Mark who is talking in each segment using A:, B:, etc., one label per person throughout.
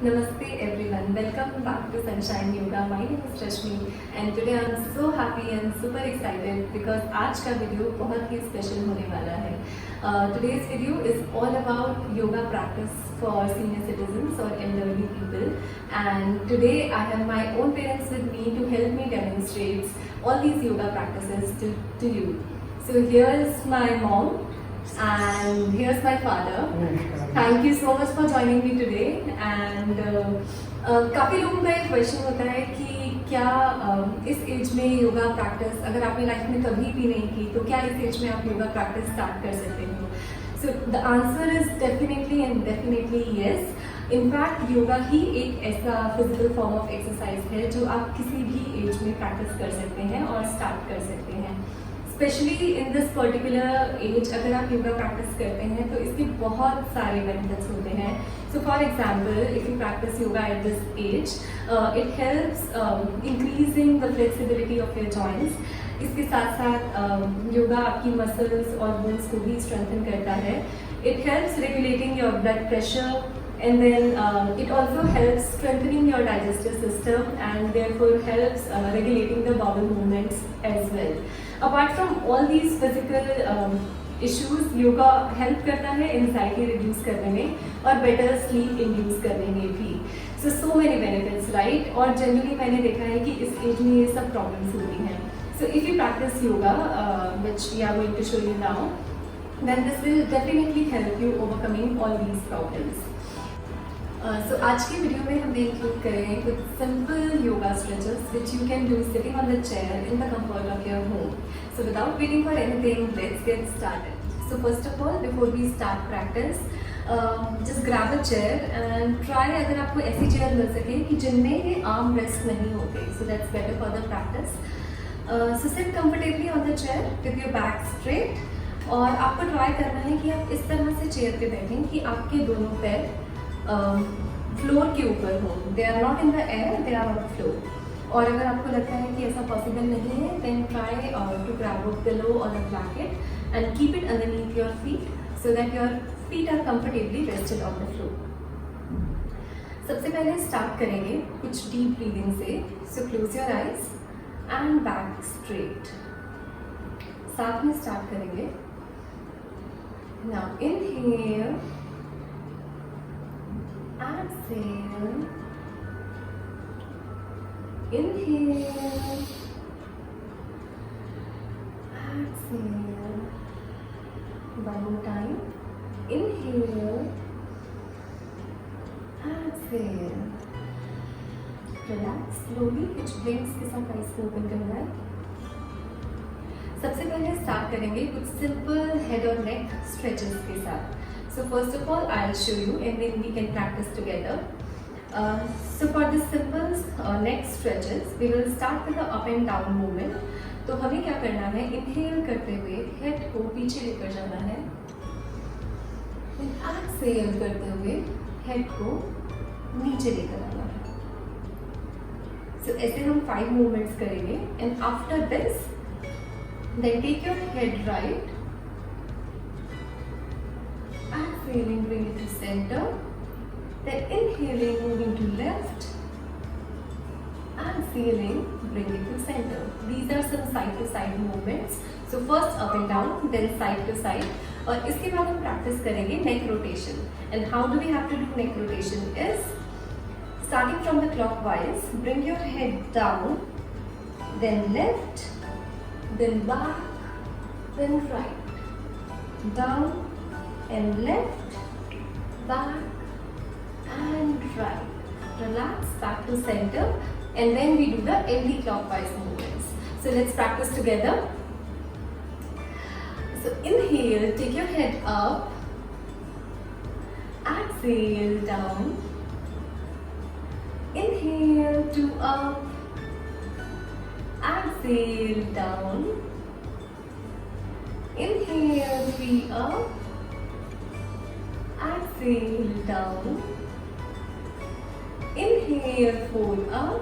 A: Namaste everyone, welcome back to Sunshine Yoga. My name is Rashmi and today I am so happy and super excited because आज का video बहुत ही special होने वाला है. Today's video is all about yoga practice for senior citizens or elderly people, and today I have my own parents with me to help me demonstrate all these yoga practices to you. So here's my mom and here's my father. Thank you so much for joining me today. And काफ़ी लोगों का एक question होता है कि क्या इस as में योगा प्रैक्टिस, अगर आपने लाइफ में कभी भी नहीं की तो क्या इस एज में आप योगा प्रैक्टिस स्टार्ट कर सकते हो? So the answer is definitely and definitely yes. In fact yoga ही एक ऐसा फिजिकल फॉर्म ऑफ एक्सरसाइज है जो आप किसी भी एज में प्रैक्टिस कर सकते हैं और स्टार्ट कर सकते हैं. Specially in this particular age अगर आप योगा प्रैक्टिस करते हैं तो इसके बहुत सारे बेनिफिट्स होते हैं. So for example if you practice yoga at this age it helps increasing the flexibility of your joints. इसके साथ साथ योगा आपकी मसल्स और बोन्स को भी स्ट्रेंथन करता है. It helps regulating your blood pressure and then it also helps strengthening your digestive system and therefore helps regulating the bowel movements as well. Apart from all these physical issues, yoga help करता है anxiety reduce करने में और better sleep induce करने में भी. So many benefits, right? और generally मैंने देखा है कि इस age में ये सब problems होती हैं. So if you practice yoga, which we are going to show you now, then this will definitely help you overcoming all these problems. So आज की वीडियो में हमने इंक्लूड करें कुछ simple yoga stretches which you can do sitting on the chair in the comfort of your home. So without waiting for anything let's get started. So first of all before we start practice just grab a chair and try, अगर आपको ऐसी chair मिल सके कि जिनमें ये arm rest नहीं होते, so that's better for the practice. So sit comfortably on the chair with your back straight, और आपको ट्राई करना है कि आप इस तरह से चेयर पे बैठें कि आपके दोनों पैर फ्लोर के ऊपर हो. They are not in the air, they are on floor. और अगर आपको लगता है कि ऐसा पॉसिबल नहीं है then try to grab a pillow और a blanket and keep it underneath your feet so that your feet are comfortably rested on the floor. सबसे पहले स्टार्ट करेंगे कुछ डीप ब्रीदिंग से. So close your eyes and back straight. साथ में start करेंगे. Now inhale, exhale, inhale, exhale. One more time. Inhale, exhale. Relax slowly. Which brings के साथ आइज को ओपन करना है. सबसे पहले स्टार्ट करेंगे कुछ सिंपल हेड और नेक स्ट्रेचेस के साथ. So first of all, I'll show you and then we can practice together. So for this simple neck stretches, we will start with the up and down movement. तो हमें क्या करना है, inhale करते हुए head को पीछे लेकर जाना है. Exhale करते हुए head को नीचे लेकर आना है. So ऐसे हम 5 movements करेंगे and after this, then take your head right. Exhaling, bring it to center. Then inhaling, moving to left. Exhaling, bring it to center. These are some side to side movements. So first up and down, then side to side. और इसके बाद हम practice करेंगे neck rotation. And how do we have to do neck rotation is starting from the clockwise. Bring your head down, then left, then back, then right, down. And left, back and right. Relax, back to center, and then we do the anti-clockwise movements. So let's practice together. So inhale, take your head up. Exhale, down. Inhale, 2 up. Exhale, down. Inhale, 3 up. Exhale, down. Inhale, 4 up.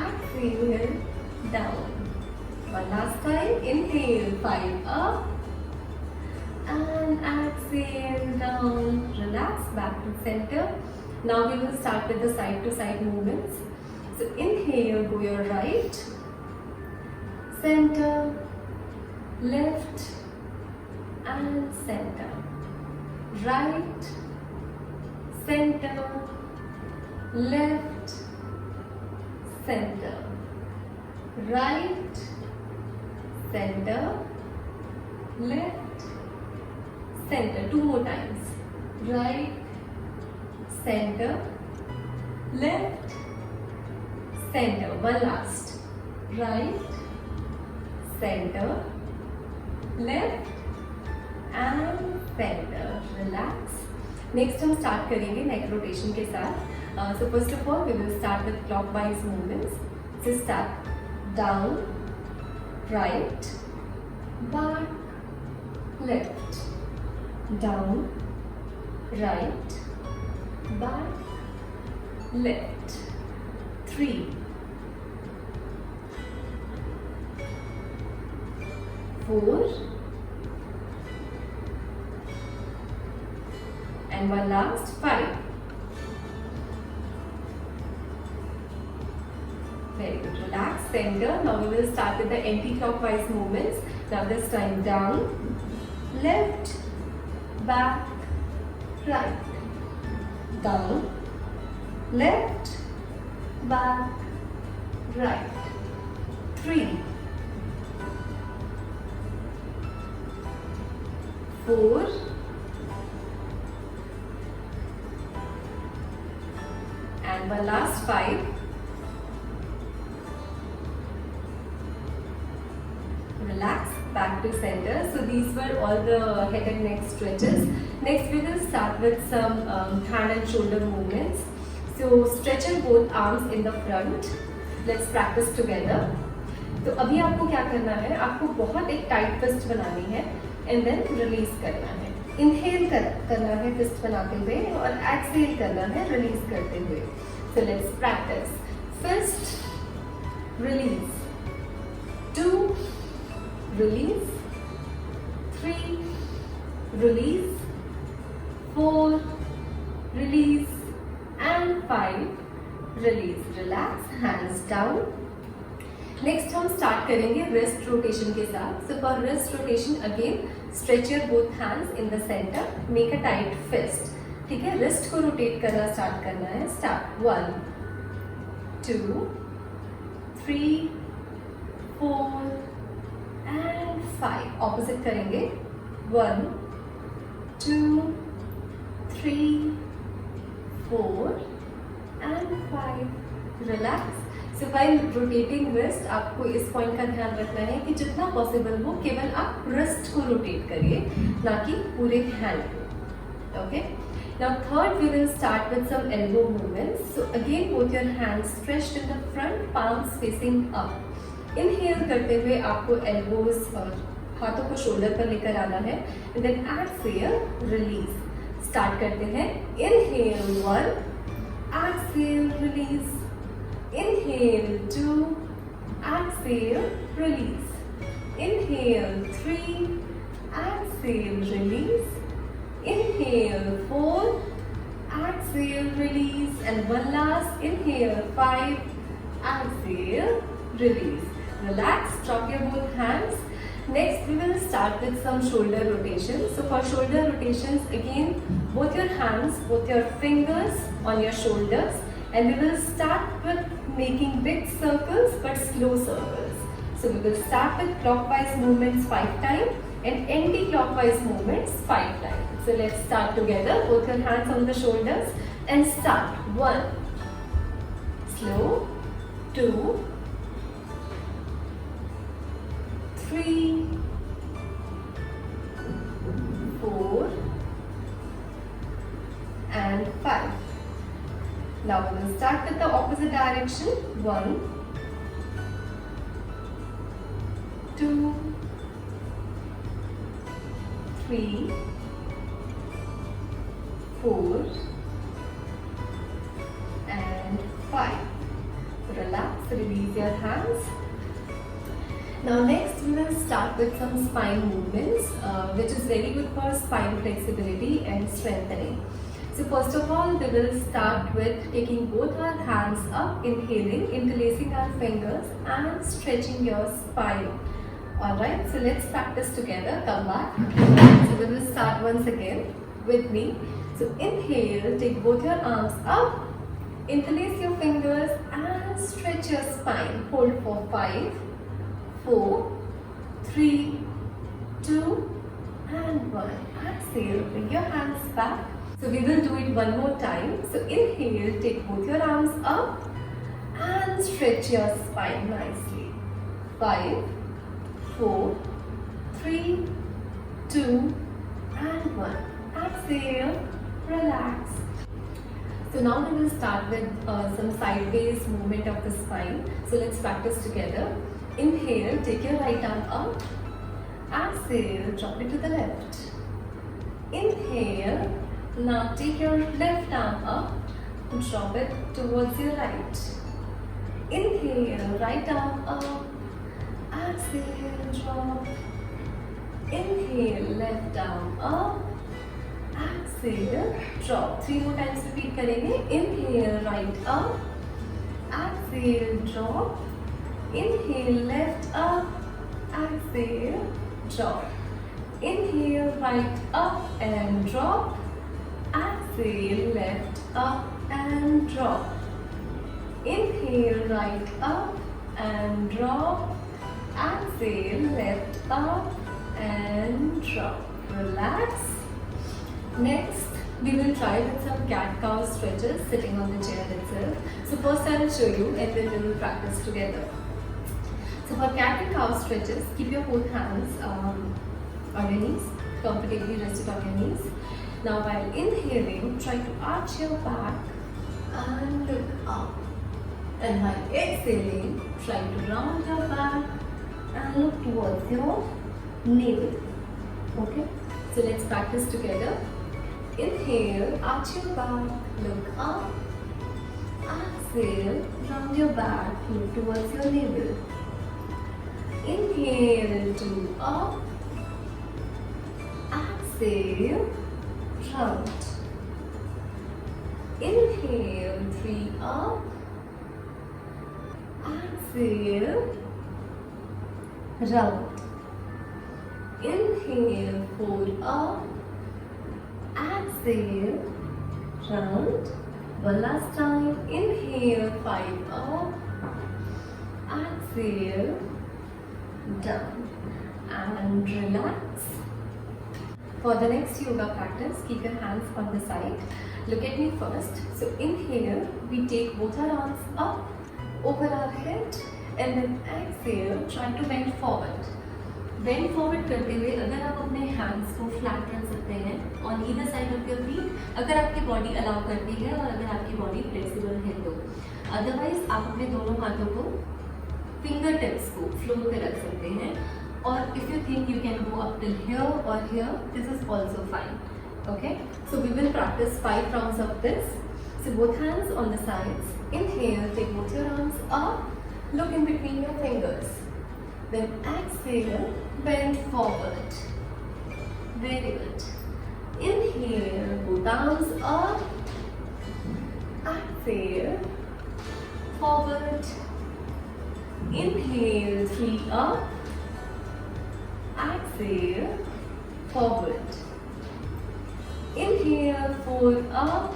A: Exhale, down. One last time. Inhale, 5 up. and exhale down. Relax back to center. Now we will start with the side to side movements. So inhale, go your right, center, left and center, right, center, left, center, right, center, left, center. Two more times. Right, center, left, center. One last. Right, center, left and center. Relax. Next हम start करेंगे neck rotation के साथ. So first of all we will start with clockwise movements. So start down, right, back, left, down, right, back, left. 3, 4 and one last. 5. Very good. Relax, center. Now we will start with the anti-clockwise movements. Now this time down, left, back, right, down, left, back, right. 3, 4 and one last. 5. Relax, back to center. So these were all the head and neck stretches. Next we will start with some hand and shoulder movements. So stretch your both arms in the front. Let's practice together. तो अभी आपको क्या करना है, आपको बहुत एक tight fist बनानी है एंड देन रिलीज करना है. इनहेल करना है फिस्ट बनाते हुए और एक्सहेल करना है रिलीज करते हुए. So let's practice. First release, 2 release, 3 release, 4 release and 5 release. Relax, hands down. Next हम start करेंगे wrist rotation के साथ. So for wrist rotation again stretch your both hands in the center, make a tight fist. ठीक है, wrist को rotate करना start करना है. Start 1 2 3 4 and 5. Opposite करेंगे. 1 2 3 4 and 5. Relax. So while rotating wrist आपको इस पॉइंट का ध्यान रखना है कि जितना पॉसिबल हो केवल आप wrist को रोटेट करिए, ना कि पूरे हैंड को. Okay. Now third we will start with some elbow movements. So again both your hands stretched in the front, palms facing up. Inhale करते हुए आपको एल्बोज और हाथों को शोल्डर पर लेकर आना है and then exhale release. Start करते हैं. Inhale 1, exhale release, inhale 2, exhale release, inhale 3, exhale release, inhale 4, exhale release and one last. Inhale 5, exhale release. Relax, drop your both hands. Next we will start with some shoulder rotations. So for shoulder rotations again both your hands, both your fingers on your shoulders and we will start with making big circles but slow circles. So we will start with clockwise movements 5 times and anti-clockwise movements 5 times. So let's start together. Both your hands on the shoulders and start. 1 slow, 2 3 4 and 5. Now we will start with the opposite direction. 1 2 3 4 and 5. Relax, release your hands. Now next we will start with some spine movements which is very good for spine flexibility and strengthening. So first of all, we will start with taking both our hands up, inhaling, interlacing our fingers and stretching your spine. Alright, so let's practice together. Come back. So we will start once again with me. So inhale, take both your arms up, interlace your fingers and stretch your spine. Hold for 5, 4, 3, 2 and 1. Exhale, bring your hands back. So we will do it one more time. So inhale, take both your arms up and stretch your spine nicely. 5, 4, 3, 2 and 1. Exhale, relax. So now we will start with some sideways movement of the spine. So let's practice together. Inhale, take your right arm up. Exhale, drop it to the left. Inhale, now take your left arm up, drop it towards your right. Inhale, right arm up. Exhale, drop. Inhale, left arm up. Exhale, drop. 3 more times repeat करेंगे. Inhale, right up. Exhale, drop. Inhale, left up. Exhale, drop. Inhale, right up and drop. Exhale, left up and drop. Inhale, right up and drop. Exhale, left up and drop. Relax. Next, we will try with some cat-cow stretches sitting on the chair itself. So first I will show you and then we will practice together. So for cat and cow stretches, keep your both hands on your knees, comfortably rested on your knees. Now while inhaling, try to arch your back and look up. And while exhaling, try to round your back and look towards your navel. Okay? So let's practice together. Inhale, arch your back, look up. Exhale, round your back, look towards your navel. Inhale, 2 up. Exhale, round. Inhale, 3 up. Exhale, round. Inhale, 4 up. Exhale, round. One last time. Inhale, 5 up. Exhale, down. And relax. For the next yoga practice, keep your hands on the side. Look at me first. So inhale, we take both our arms up over our head and then exhale, try to bend forward. Bend forward करते हुए अगर आप अपने hands को flat रख सकते हैं on either side of your feet, अगर आपकी body allow करती है और अगर आपकी body flexible है तो. Otherwise आप अपने दोनों हाथों को finger tips को floor पे रख सकते हैं. Or if you think you can go up till here or here, this is also fine. Okay? So we will practice 5 rounds of this. So both hands on the sides. Inhale, take both your arms up. Look in between your fingers. Then exhale, bend forward. Very good. Inhale, both arms up. Exhale, forward. Inhale, 3 up. Exhale, forward. Inhale, 4 up.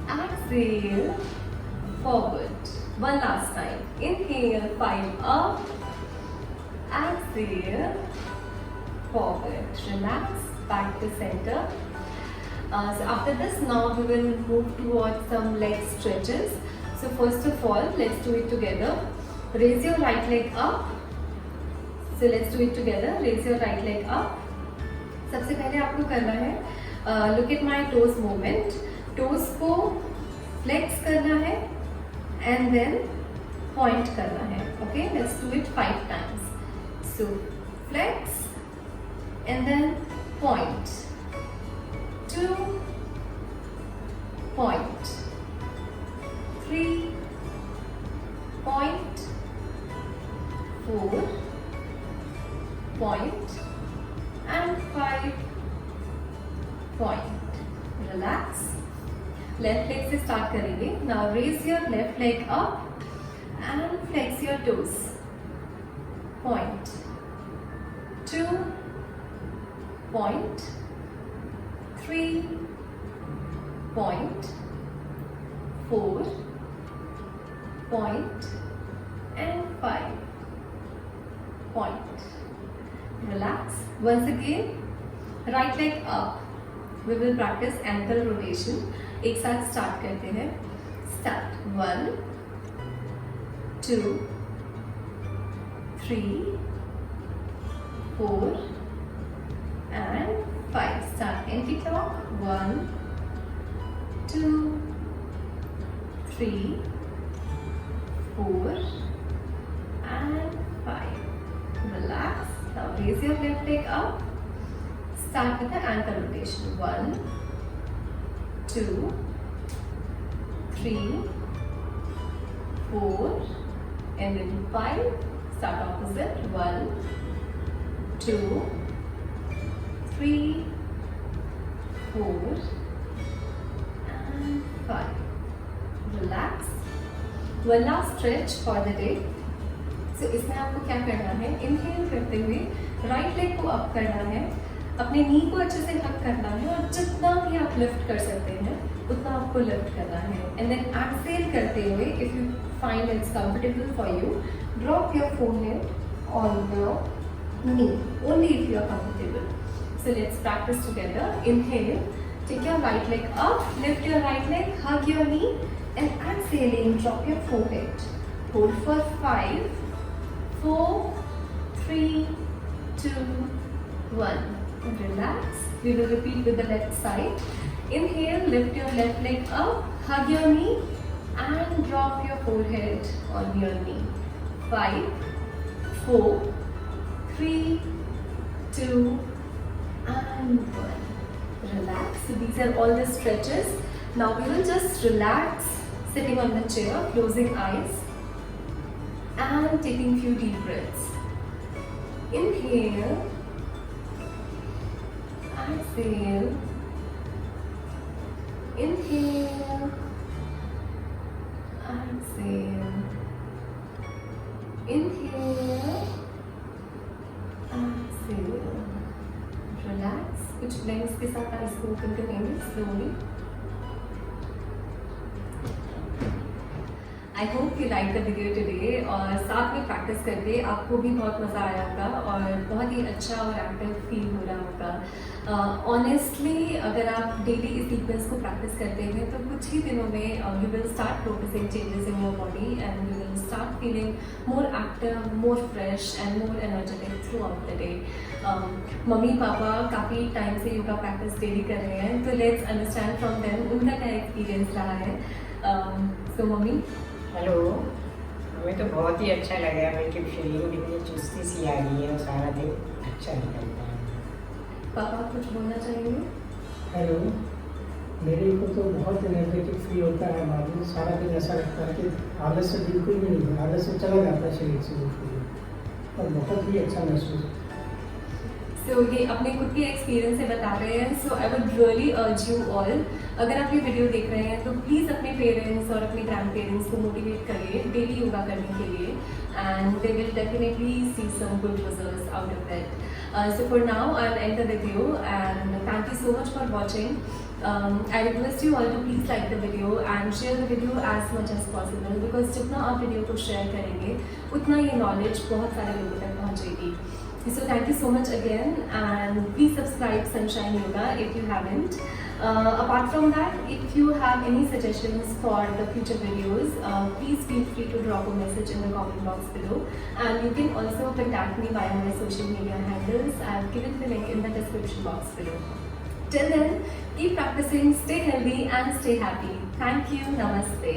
A: Exhale, forward. One last time. Inhale, 5 up. Exhale, forward. Relax, back to center. So after this, now we will move towards some leg stretches. So first of all, let's do it together. Raise your right leg up. So let's do it together. Raise your right leg up. सबसे पहले आपको करना है look at my toes movement. Toes को flex करना है and then point करना है. Okay, let's do it 5 times. So flex and then point. 2, point. 3, point. Relax. Left leg से स्टार्ट करेंगे. Now raise your left leg up and flex your toes. Point 2, point 3, point 4, point and 5 point. Relax. Once again, right leg up. We will practice ankle rotation. एक साथ start करते हैं. Start 1, 2, 3, 4 and 5. Start anti-clock. 1, 2, 3, 4 and 5. Relax. Now raise your left leg up. Start with the ankle rotation. 1, 2, 3, 4 and then 5. Start opposite. 1, 2, 3, 4 and 5. Relax. One last stretch for the day. So इसमें आपको क्या करना है? Inhale करते हुए right leg को up करना है, अपने नी को अच्छे से हक करना है और जितना भी आप लिफ्ट कर सकते हैं उतना आपको लिफ्ट करना है. एंड देन एक्सहेल करते हुए, if you find it's comfortable for you, drop your forehead on your knee, only if you are comfortable. So let's practice together. Inhale. Take your right leg up, lift your right leg, hug your knee and exhaling, drop your forehead. Hold for 5, 4, 3, 2, 1. Relax. We will repeat with the left side. Inhale, lift your left leg up, hug your knee and drop your forehead on your knee. 5, 4, 3, 2, and 1. Relax. So these are all the stretches. Now we will just relax sitting on the chair, closing eyes and taking few deep breaths. Inhale, exhale, inhale, exhale, inhale, exhale. Relax. कुछ blanks के साथ eyes को open करेंगे slowly. I hope you like the video today और साथ में practice करके आपको भी बहुत मज़ा आया होगा और बहुत ही अच्छा और एक्टिव फील हो रहा होगा. ऑनेस्टली अगर आप डेली इस सीक्वेंस को प्रैक्टिस करते हैं तो कुछ ही दिनों में you will start noticing changes in your body and you will start feeling more active, more fresh and more energetic through out the day. Mummy papa काफ़ी टाइम से योगा प्रैक्टिस डेली कर रहे हैं, तो लेट्स अंडरस्टैंड फ्रॉम देम उनका क्या experience रहा है. So mummy.
B: हेलो. हमें तो बहुत ही अच्छा लगा. बल्कि शरीर में इतनी चुस्ती सी आ गई है और सारा दिन अच्छा निकलता है.
A: पापा कुछ बोलना चाहेंगे?
C: हेलो. मेरे को तो बहुत एनर्जेटिक फील होता है. बाद में सारा दिन ऐसा लगता है कि आलस से बिल्कुल भी नहीं, आलस से चला जाता है शरीर से बिल्कुल और बहुत ही अच्छा महसूस होता है.
A: सो ये अपने खुद के एक्सपीरियंस से बता रहे हैं. So I would really urge you all, अगर आप ये वीडियो देख रहे हैं तो प्लीज़ अपने पेरेंट्स और अपने ग्रैंड पेरेंट्स को मोटिवेट करिए डेली योगा करने के लिए and they will definitely see some good results out of that. So for now I'll end the video and thank you so much for watching. I request you all to please like the video and share the video as much as possible because जितना आप video को share करेंगे उतना ये knowledge बहुत सारे लोगों तक पहुँचेगी. So thank you so much again and please subscribe Sunshine Yoga if you haven't. Apart from that, if you have any suggestions for the future videos, please feel free to drop a message in the comment box below and you can also contact me via my social media handles. I have given the link in the description box below. Till then, keep practicing, stay healthy and stay happy. Thank you. Namaste.